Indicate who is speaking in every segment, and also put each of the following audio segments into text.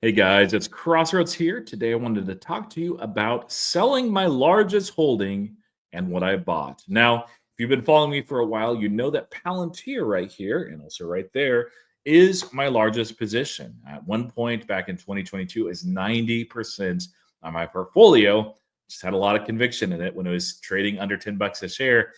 Speaker 1: Hey guys, it's Crossroads here. Today I wanted to talk to you about selling my largest holding and what I bought. Now, if you've been following me for a while, you know that Palantir right here and also right there is my largest position. At one point back in 2022 is 90% on my portfolio. Just had a lot of conviction in it when it was trading under 10 bucks a share.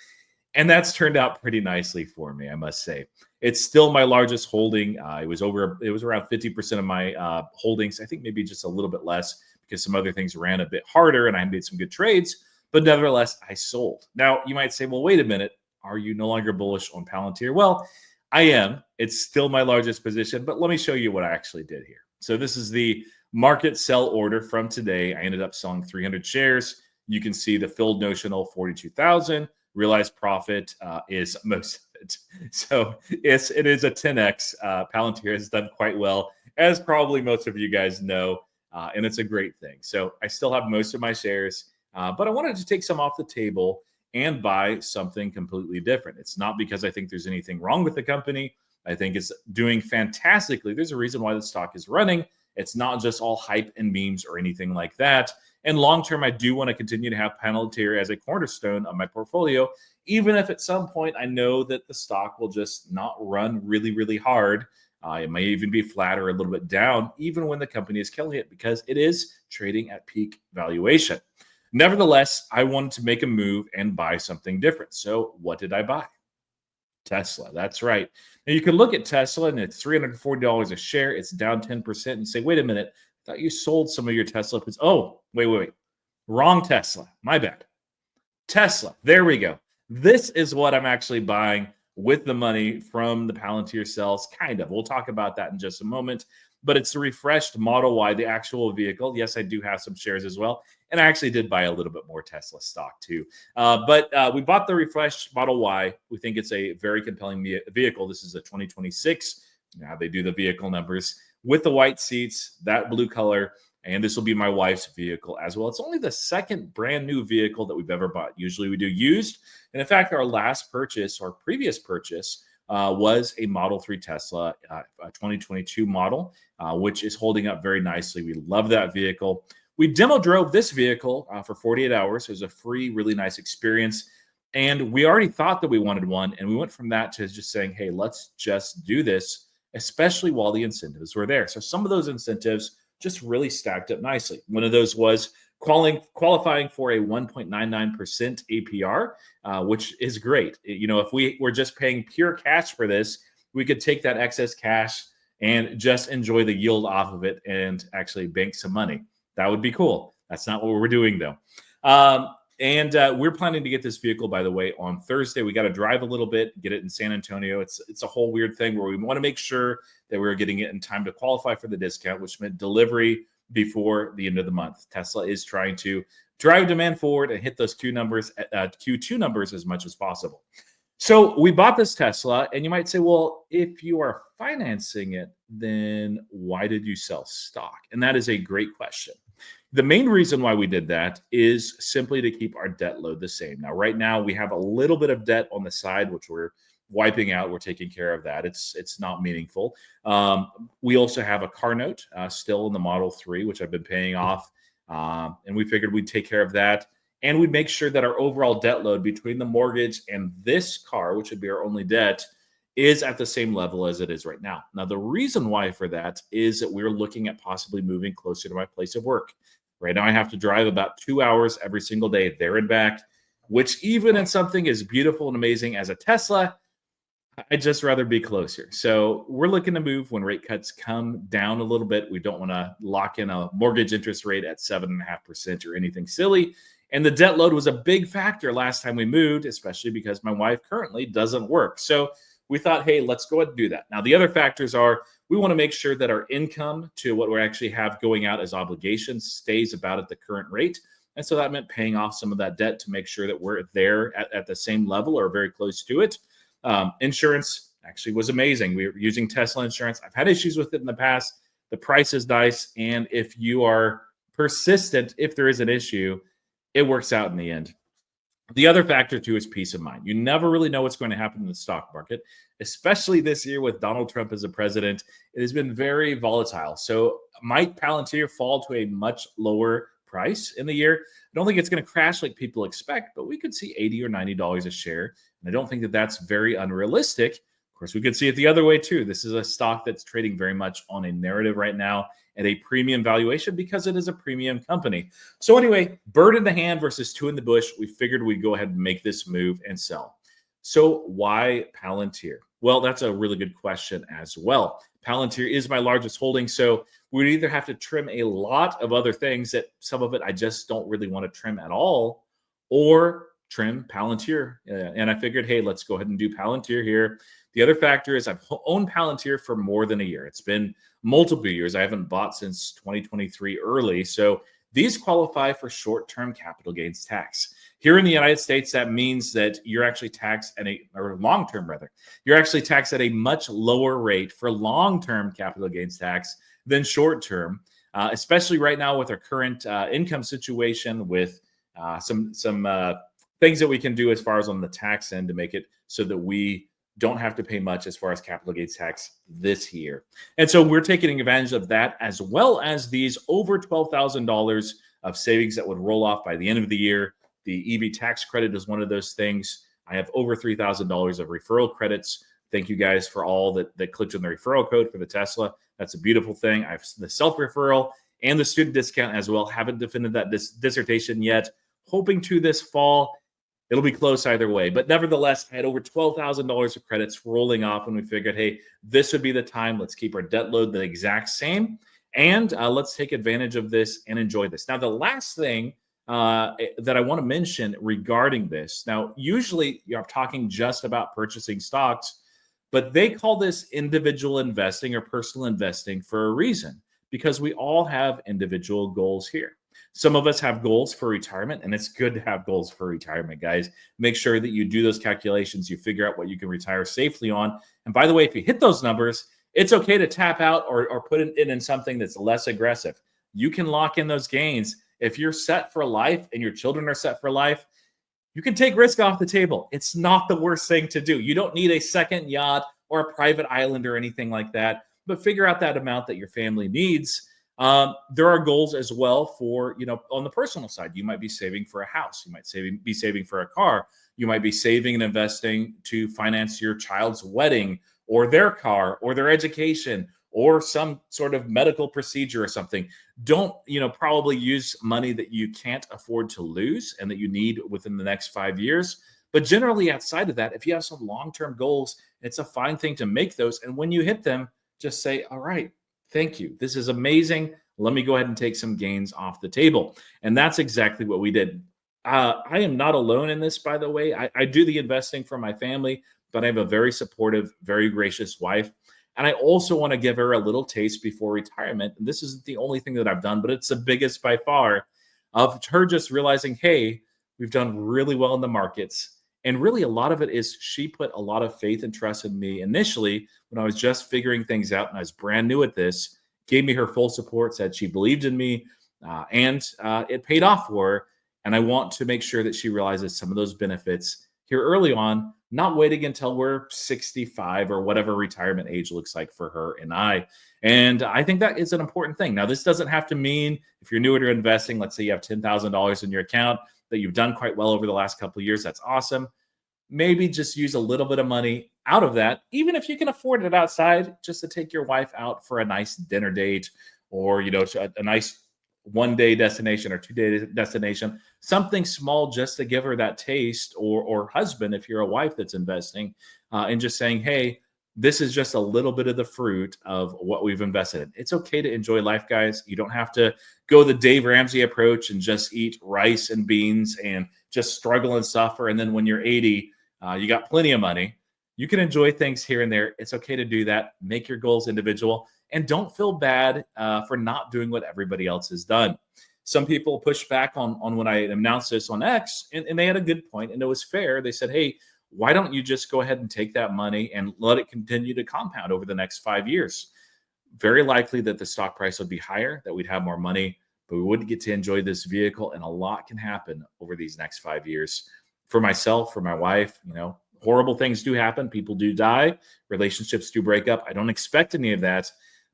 Speaker 1: And that's turned out pretty nicely for me, I must say. It's still my largest holding. It was around 50% of my holdings. I think maybe just a little bit less because some other things ran a bit harder and I made some good trades. But nevertheless, I sold. Now, you might say, well, wait a minute. Are you no longer bullish on Palantir? Well, I am. It's still my largest position, but let me show you what I actually did here. So this is the market sell order from today. I ended up selling 300 shares. You can see the filled notional 42,000. Realized profit is most of it. So it is a 10x. Palantir has done quite well, as probably most of you guys know, and it's a great thing. So I still have most of my shares, but I wanted to take some off the table and buy something completely different. It's not because I think there's anything wrong with the company. I think it's doing fantastically. There's a reason why the stock is running. It's not just all hype and memes or anything like that. And long term, I do want to continue to have Palantir as a cornerstone of my portfolio, even if at some point I know that the stock will just not run really, really hard. It may even be flat or a little bit down, even when the company is killing it, because it is trading at peak valuation. Nevertheless, I wanted to make a move and buy something different. So what did I buy? Tesla. That's right. Now you can look at Tesla and it's $340 a share. It's down 10%. And you say, wait a minute, I thought you sold some of your Tesla. Oh, wait. Wrong Tesla. My bad. Tesla. There we go. This is what I'm actually buying with the money from the Palantir sales. Kind of. We'll talk about that in just a moment. But it's the refreshed Model Y, the actual vehicle. Yes, I do have some shares as well. And I actually did buy a little bit more Tesla stock too. But we bought the refreshed Model Y. We think it's a very compelling vehicle. This is a 2026. Now they do the vehicle numbers with the white seats, that blue color. And this will be my wife's vehicle as well. It's only the second brand new vehicle that we've ever bought. Usually we do used. And in fact, our last purchase or previous purchase was a Model 3 Tesla, a 2022 model, which is holding up very nicely. We love that vehicle. We demo drove this vehicle for 48 hours. It was a free, really nice experience. And we already thought that we wanted one. And we went from that to just saying, hey, let's just do this, especially while the incentives were there. So some of those incentives just really stacked up nicely. One of those was qualifying for a 1.99% APR, which is great. You know, if we were just paying pure cash for this, we could take that excess cash and just enjoy the yield off of it and actually bank some money. That would be cool. That's not what we're doing though. And we're planning to get this vehicle, by the way, on Thursday. We got to drive a little bit, get it in San Antonio. It's a whole weird thing where we want to make sure that we're getting it in time to qualify for the discount, which meant delivery before the end of the month. Tesla is trying to drive demand forward and hit those Q2 numbers as much as possible. So we bought this Tesla, and you might say, well, if you are financing it, then why did you sell stock? And that is a great question. The main reason why we did that is simply to keep our debt load the same. Now, right now, we have a little bit of debt on the side, which we're wiping out. We're taking care of that. It's not meaningful. We also have a car note still in the Model 3, which I've been paying off. And we figured we'd take care of that. And we'd make sure that our overall debt load between the mortgage and this car, which would be our only debt, is at the same level as it is right now. Now, the reason why for that is that we're looking at possibly moving closer to my place of work. Right now, I have to drive about 2 hours every single day there and back, which even in something as beautiful and amazing as a Tesla, I'd just rather be closer. So we're looking to move when rate cuts come down a little bit. We don't want to lock in a mortgage interest rate at 7.5% or anything silly. And the debt load was a big factor last time we moved, especially because my wife currently doesn't work. So we thought, hey, let's go ahead and do that. Now, the other factors are we want to make sure that our income to what we actually have going out as obligations stays about at the current rate. And so that meant paying off some of that debt to make sure that we're there at the same level or very close to it. Insurance actually was amazing. We were using Tesla insurance. I've had issues with it in the past. The price is nice. And if you are persistent, if there is an issue, it works out in the end. The other factor, too, is peace of mind. You never really know what's going to happen in the stock market, especially this year with Donald Trump as a president. It has been very volatile. So Might Palantir fall to a much lower price in the year? I don't think it's going to crash like people expect, but we could see $80 or $90 a share. And I don't think that that's very unrealistic. Of course, we could see it the other way too. This is a stock that's trading very much on a narrative right now at a premium valuation because it is a premium company. So anyway, bird in the hand versus two in the bush. We figured we'd go ahead and make this move and sell. So why Palantir? Well, that's a really good question as well. Palantir is my largest holding, so we'd either have to trim a lot of other things that some of it I just don't really want to trim at all, or trim Palantir. And I figured, hey, let's go ahead and do Palantir here. The other factor is I've owned Palantir for more than a year. It's been multiple years. I haven't bought since 2023 early. So these qualify for short-term capital gains tax. Here in the United States, that means that you're actually taxed or long-term rather, you're actually taxed at a much lower rate for long-term capital gains tax than short-term, especially right now with our current income situation with some things that we can do as far as on the tax end to make it so that we don't have to pay much as far as capital gains tax this year. And so we're taking advantage of that, as well as these over $12,000 of savings that would roll off by the end of the year. The EV tax credit is one of those things. I have over $3,000 of referral credits. Thank you guys for all that clicked on the referral code for the Tesla. That's a beautiful thing. I have the self-referral and the student discount as well. Haven't defended that dissertation yet. Hoping to this fall. It'll be close either way. But nevertheless, I had over $12,000 of credits rolling off when we figured, hey, this would be the time. Let's keep our debt load the exact same. And let's take advantage of this and enjoy this. Now, the last thing that I want to mention regarding this. Now, usually I'm talking just about purchasing stocks, but they call this individual investing or personal investing for a reason, because we all have individual goals here. Some of us have goals for retirement, and it's good to have goals for retirement, guys. Make sure that you do those calculations. You figure out what you can retire safely on. And by the way, if you hit those numbers, it's okay to tap out or put it in something that's less aggressive. You can lock in those gains. If you're set for life and your children are set for life, you can take risk off the table. It's not the worst thing to do. You don't need a second yacht or a private island or anything like that, but figure out that amount that your family needs. There are goals as well for, on the personal side. You might be saving for a house. You might be saving for a car. You might be saving and investing to finance your child's wedding or their car or their education or some sort of medical procedure or something. Don't, probably use money that you can't afford to lose and that you need within the next 5 years. But generally outside of that, if you have some long-term goals, it's a fine thing to make those. And when you hit them, just say, all right, thank you. This is amazing. Let me go ahead and take some gains off the table. And that's exactly what we did. I am not alone in this, by the way. I do the investing for my family, but I have a very supportive, very gracious wife. And I also want to give her a little taste before retirement. And this isn't the only thing that I've done, but it's the biggest by far, of her just realizing, hey, we've done really well in the markets. And really, a lot of it is she put a lot of faith and trust in me initially when I was just figuring things out and I was brand new at this, gave me her full support, said she believed in me, and it paid off for her. And I want to make sure that she realizes some of those benefits here early on, not waiting until we're 65 or whatever retirement age looks like for her and I. And I think that is an important thing. Now, this doesn't have to mean if you're newer to investing, let's say you have $10,000 in your account, that you've done quite well over the last couple of years. That's awesome. Maybe just use a little bit of money out of that, even if you can afford it outside, just to take your wife out for a nice dinner date or, a nice one-day destination or two-day destination, something small just to give her that taste, or husband, if you're a wife that's investing, and just saying, hey, this is just a little bit of the fruit of what we've invested in. It's okay to enjoy life, guys. You don't have to go the Dave Ramsey approach and just eat rice and beans and just struggle and suffer. And then when you're 80, you got plenty of money. You can enjoy things here and there. It's okay to do that. Make your goals individual and don't feel bad for not doing what everybody else has done. Some people push back on when I announced this on X, and they had a good point, and it was fair. They said, hey, why don't you just go ahead and take that money and let it continue to compound over the next 5 years? Very likely that the stock price would be higher, that we'd have more money, but we wouldn't get to enjoy this vehicle. And a lot can happen over these next 5 years. For myself, for my wife, horrible things do happen. People do die. Relationships do break up. I don't expect any of that.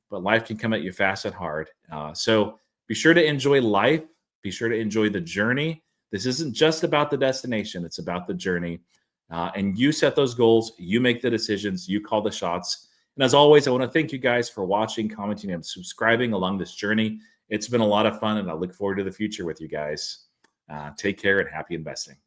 Speaker 1: but life can come at you fast and hard. So be sure to enjoy life. Be sure to enjoy the journey. This isn't just about the destination, it's about the journey. And you set those goals, you make the decisions, you call the shots. And as always, I want to thank you guys for watching, commenting, and subscribing along this journey. It's been a lot of fun, and I look forward to the future with you guys. Take care and happy investing.